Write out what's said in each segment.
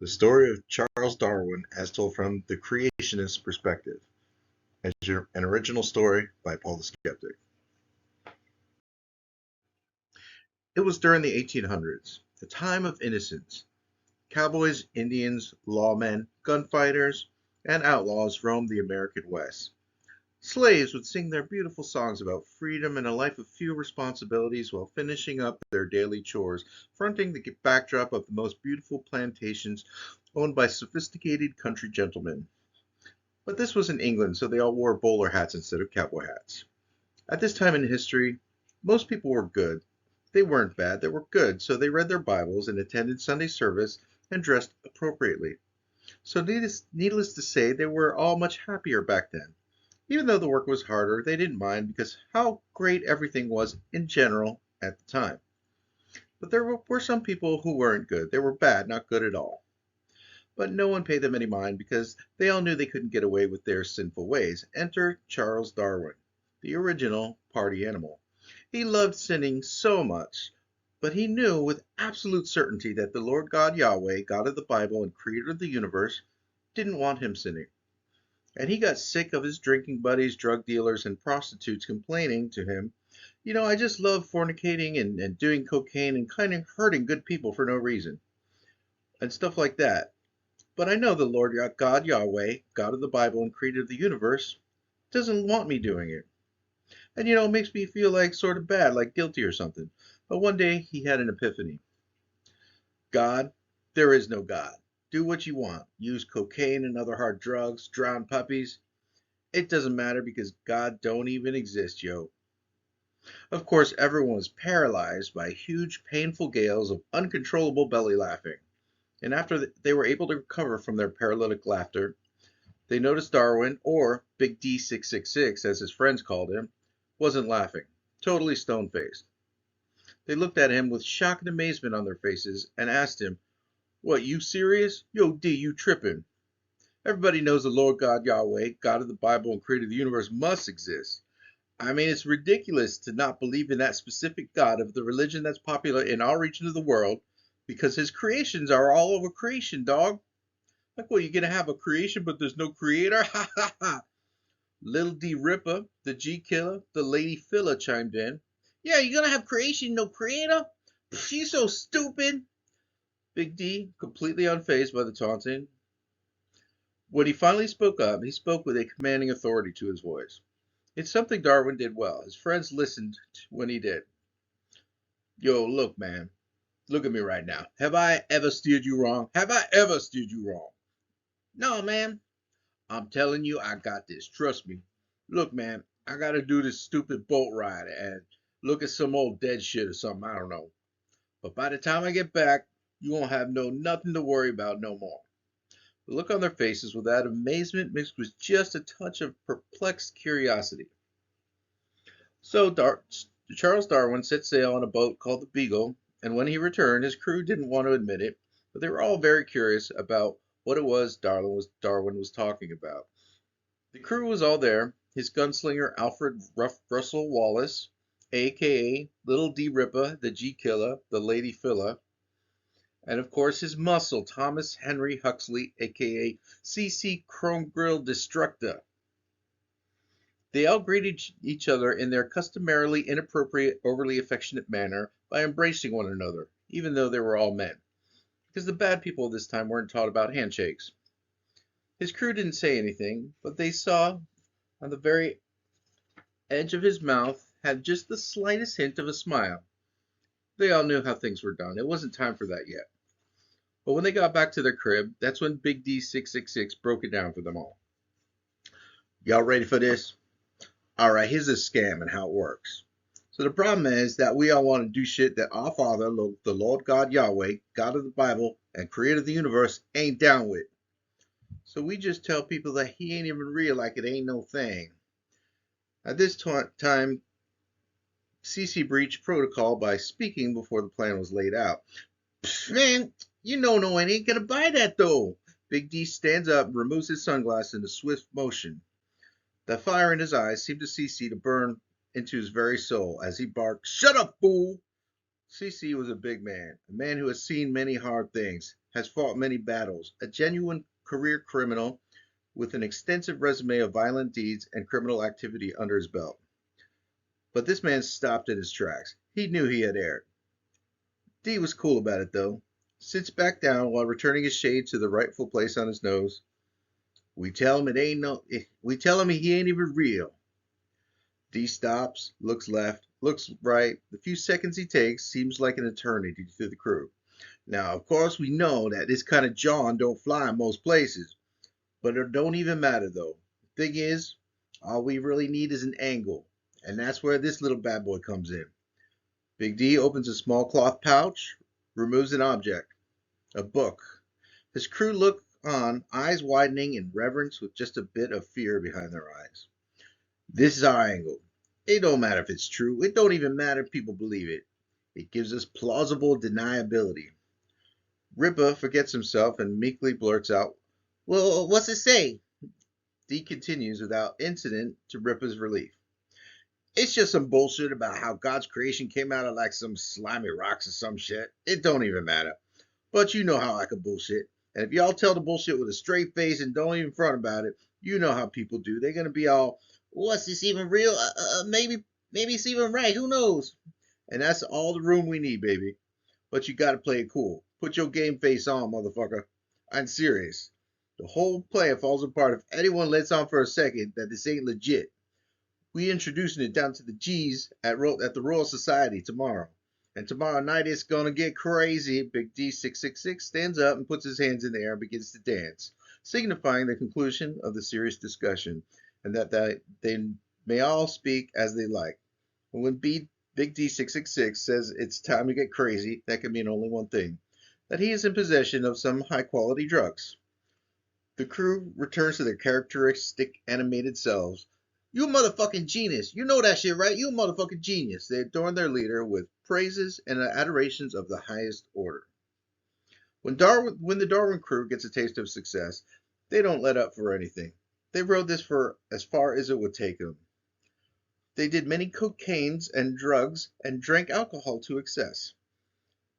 The story of Charles Darwin as told from the Creationist perspective, an original story by Paul the Skeptic. It was during the 1800s, the time of innocence. Cowboys, Indians, lawmen, gunfighters, and outlaws roamed the American West. Slaves would sing their beautiful songs about freedom and a life of few responsibilities while finishing up their daily chores, fronting the backdrop of the most beautiful plantations owned by sophisticated country gentlemen. But this was in England, so they all wore bowler hats instead of cowboy hats. At this time in history, most people were good. They weren't bad, they were good, so they read their Bibles and attended Sunday service and dressed appropriately. So, needless to say, they were all much happier back then. Even though the work was harder, they didn't mind because how great everything was in general at the time. But there were some people who weren't good. They were bad, not good at all. But no one paid them any mind because they all knew they couldn't get away with their sinful ways. Enter Charles Darwin, the original party animal. He loved sinning so much, but he knew with absolute certainty that the Lord God Yahweh, God of the Bible and creator of the universe, didn't want him sinning. And he got sick of his drinking buddies, drug dealers, and prostitutes complaining to him, I just love fornicating and doing cocaine and kind of hurting good people for no reason, and stuff like that. But I know the Lord God Yahweh, God of the Bible and creator of the universe, doesn't want me doing it. And it makes me feel like sort of bad, like guilty or something. But one day he had an epiphany. God, there is no God. Do what you want. Use cocaine and other hard drugs, drown puppies. It doesn't matter because God don't even exist, yo. Of course, everyone was paralyzed by huge, painful gales of uncontrollable belly laughing. And after they were able to recover from their paralytic laughter, they noticed Darwin, or Big D666 as his friends called him, wasn't laughing, totally stone-faced. They looked at him with shock and amazement on their faces and asked him, "What, you serious? Yo, D, you tripping? Everybody knows the Lord God Yahweh, God of the Bible and creator of the universe must exist. I mean, it's ridiculous to not believe in that specific God of the religion that's popular in our region of the world because his creations are all over creation, dog. Like, what, you gonna have a creation but there's no creator? Ha ha ha. Little D Ripper, the G Killer, the Lady Filler chimed in. Yeah, you're gonna have creation, no creator? She's so stupid. Big D, completely unfazed by the taunting. When he finally spoke up, he spoke with a commanding authority to his voice. It's something Darwin did well. His friends listened when he did. Yo, look, man. Look at me right now. Have I ever steered you wrong? Have I ever steered you wrong? No, man. I'm telling you, I got this. Trust me. Look, man, I gotta do this stupid boat ride and look at some old dead shit or something. I don't know. But by the time I get back, you won't have nothing to worry about no more. The look on their faces was that amazement mixed with just a touch of perplexed curiosity. So Charles Darwin set sail on a boat called the Beagle, and when he returned, his crew didn't want to admit it, but they were all very curious about what it was Darwin was talking about. The crew was all there, his gunslinger Alfred Russel Wallace, aka Little D Ripper, the G Killer, the Lady Filler, and of course his muscle Thomas Henry Huxley, aka CC Chrome Grill Destructor. They all greeted each other in their customarily inappropriate, overly affectionate manner by embracing one another, even though they were all men, because the bad people of this time weren't taught about handshakes. His crew didn't say anything, but they saw on the very edge of his mouth had just the slightest hint of a smile. They all knew how things were done. It wasn't time for that yet. But when they got back to their crib, that's when Big D666 broke it down for them all. Y'all ready for this? All right, here's a scam and how it works. So the problem is that we all want to do shit that our Father, the Lord God Yahweh, God of the Bible, and creator of the universe ain't down with. So we just tell people that he ain't even real, like it ain't no thing. At this time, CC breached protocol by speaking before the plan was laid out. Man, no one ain't gonna buy that though. Big D stands up and removes his sunglasses in a swift motion. The fire in his eyes seemed to CC to burn into his very soul as he barked, "Shut up, fool!" CC was a big man, a man who has seen many hard things. has fought many battles, a genuine career criminal with an extensive resume of violent deeds and criminal activity under his belt. But this man stopped in his tracks. He knew he had erred. D was cool about it, though. Sits back down while returning his shade to the rightful place on his nose. We tell him it ain't no. We tell him he ain't even real. D stops, looks left, looks right. The few seconds he takes seems like an eternity to the crew. Now, of course, we know that this kind of John don't fly in most places, but it don't even matter though. The thing is, all we really need is an angle, and that's where this little bad boy comes in. Big D opens a small cloth pouch, removes an object, a book. His crew look on, eyes widening in reverence with just a bit of fear behind their eyes. This is our angle. It don't matter if it's true. It don't even matter if people believe it. It gives us plausible deniability. Ripa forgets himself and meekly blurts out, "Well, what's it say?" D continues without incident to Ripa's relief. "It's just some bullshit about how God's creation came out of like some slimy rocks or some shit. It don't even matter. But you know how I can bullshit. And if y'all tell the bullshit with a straight face and don't even front about it, you know how people do. They're gonna be all, what's this even real? Maybe it's even right. Who knows?" And that's all the room we need, baby. But you gotta play it cool. Put your game face on, motherfucker. I'm serious. The whole plan falls apart if anyone lets on for a second that this ain't legit. We introducing it down to the G's at the Royal Society tomorrow. And tomorrow night it's gonna get crazy. Big D666 stands up and puts his hands in the air and begins to dance, signifying the conclusion of the serious discussion, and that they may all speak as they like. And when Big D666 says it's time to get crazy, that can mean only one thing: that he is in possession of some high quality drugs. The crew returns to their characteristic animated selves. "You motherfucking genius. You know that shit, right? You motherfucking genius." They adorn their leader with praises and adorations of the highest order. When the Darwin crew gets a taste of success, they don't let up for anything. They rode this for as far as it would take them. They did many cocaines and drugs and drank alcohol to excess.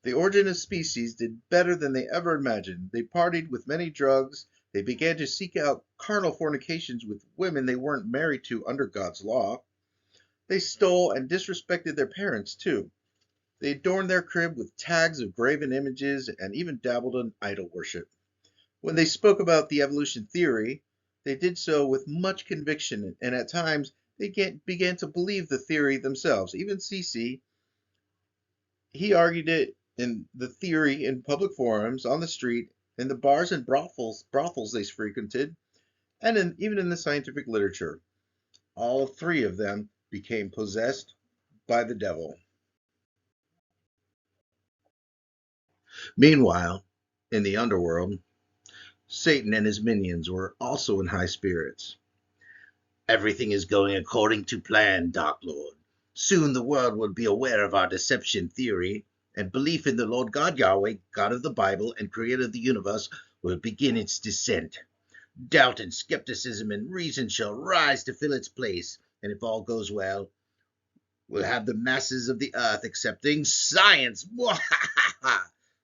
The origin of species did better than they ever imagined. They partied with many drugs. They began to seek out carnal fornications with women they weren't married to under God's law. They stole and disrespected their parents, too. They adorned their crib with tags of graven images and even dabbled in idol worship. When they spoke about the evolution theory, they did so with much conviction, and at times they began to believe the theory themselves. Even Cece, he argued it in the theory in public forums, on the street, in the bars and brothels they frequented, and even in the scientific literature. All three of them became possessed by the devil. Meanwhile, in the underworld, Satan and his minions were also in high spirits. "Everything is going according to plan, Dark Lord. Soon the world will be aware of our deception theory, and belief in the Lord God Yahweh, God of the Bible and creator of the universe, will begin its descent. Doubt and skepticism and reason shall rise to fill its place, and if all goes well, we'll have the masses of the earth accepting science.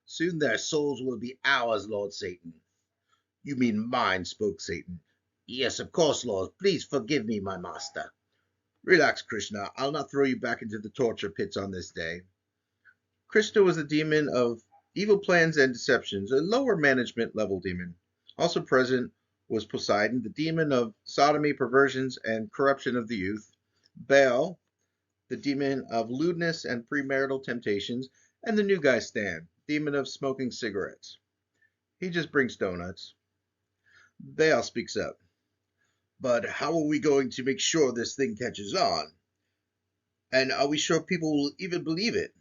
Soon their souls will be ours, Lord Satan." "You mean mine," spoke Satan. "Yes, of course, Lord. Please forgive me, my master." "Relax, Krishna. I'll not throw you back into the torture pits on this day." Krishna was a demon of evil plans and deceptions, a lower management level demon. Also present was Poseidon, the demon of sodomy, perversions, and corruption of the youth. Baal, the demon of lewdness and premarital temptations. And the new guy Stan, demon of smoking cigarettes. He just brings donuts. Baal speaks up. "But how are we going to make sure this thing catches on? And are we sure people will even believe it?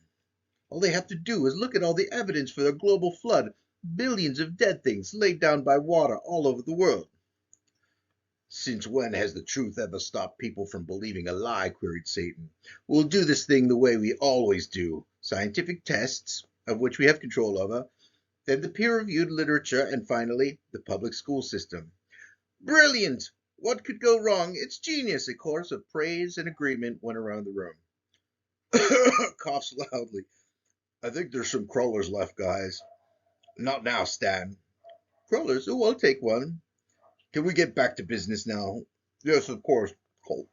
All they have to do is look at all the evidence for the global flood, billions of dead things laid down by water all over the world." "Since when has the truth ever stopped people from believing a lie?" queried Satan. "We'll do this thing the way we always do. Scientific tests, of which we have control over, then the peer-reviewed literature, and finally, the public school system." "Brilliant! What could go wrong? It's genius!" A chorus of praise and agreement went around the room. Coughs loudly. "I think there's some crawlers left, guys." Not now, Stan. Crawlers, oh, I'll take one. Can we get back to business now? Yes, of course, Colt.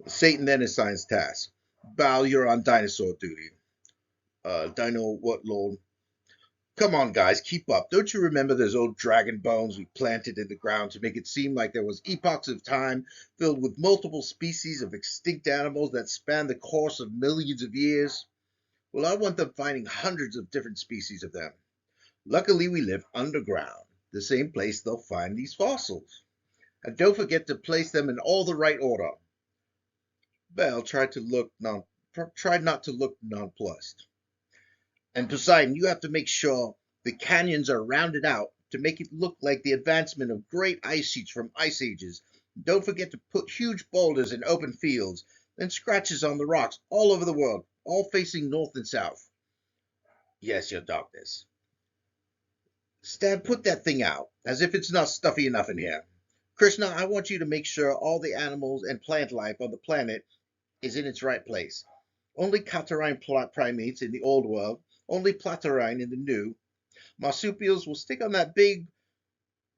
Satan then assigns tasks. Bal, you're on dinosaur duty. Dino what, Lord? Come on, guys, keep up. Don't you remember those old dragon bones we planted in the ground to make it seem like there was epochs of time filled with multiple species of extinct animals that span the course of millions of years? Well, I want them finding hundreds of different species of them. Luckily, we live underground, the same place they'll find these fossils. And don't forget to place them in all the right order. Bell tried not to look nonplussed. And Poseidon, you have to make sure the canyons are rounded out to make it look like the advancement of great ice sheets from ice ages. Don't forget to put huge boulders in open fields and scratches on the rocks all over the world, all facing north and south. Yes, your darkness. Stan, put that thing out, as if it's not stuffy enough in here. Krishna, I want you to make sure all the animals and plant life on the planet is in its right place. Only catarrhine primates in the old world, only platyrrhine in the new. Marsupials will stick on that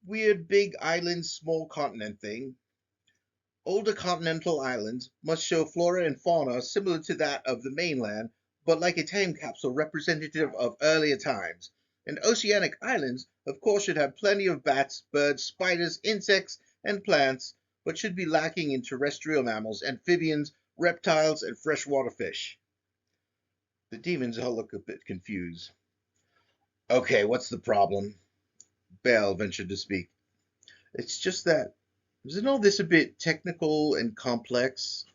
weird big island, small continent thing. Older continental islands must show flora and fauna similar to that of the mainland, but like a time capsule representative of earlier times. And oceanic islands, of course, should have plenty of bats, birds, spiders, insects, and plants, but should be lacking in terrestrial mammals, amphibians, reptiles, and freshwater fish. The demons all look a bit confused. Okay, what's the problem? Bell ventured to speak. It's just that, isn't all this a bit technical and complex?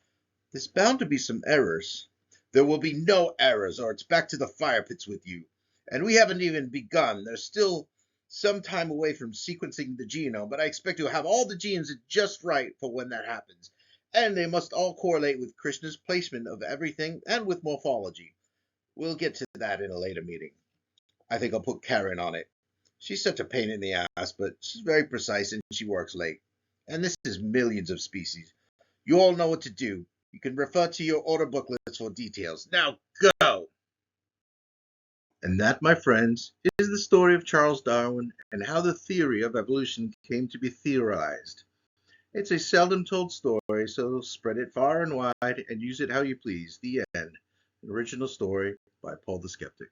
There's bound to be some errors. There will be no errors, or it's back to the fire pits with you. And we haven't even begun. There's still some time away from sequencing the genome, but I expect to have all the genes just right for when that happens. And they must all correlate with Krishna's placement of everything and with morphology. We'll get to that in a later meeting. I think I'll put Karen on it. She's such a pain in the ass, but she's very precise and she works late. And this is millions of species. You all know what to do. You can refer to your order booklets for details. Now go! And that, my friends, is the story of Charles Darwin and how the theory of evolution came to be theorized. It's a seldom told story, so spread it far and wide and use it how you please. The end. An original story by Paul the Skeptic.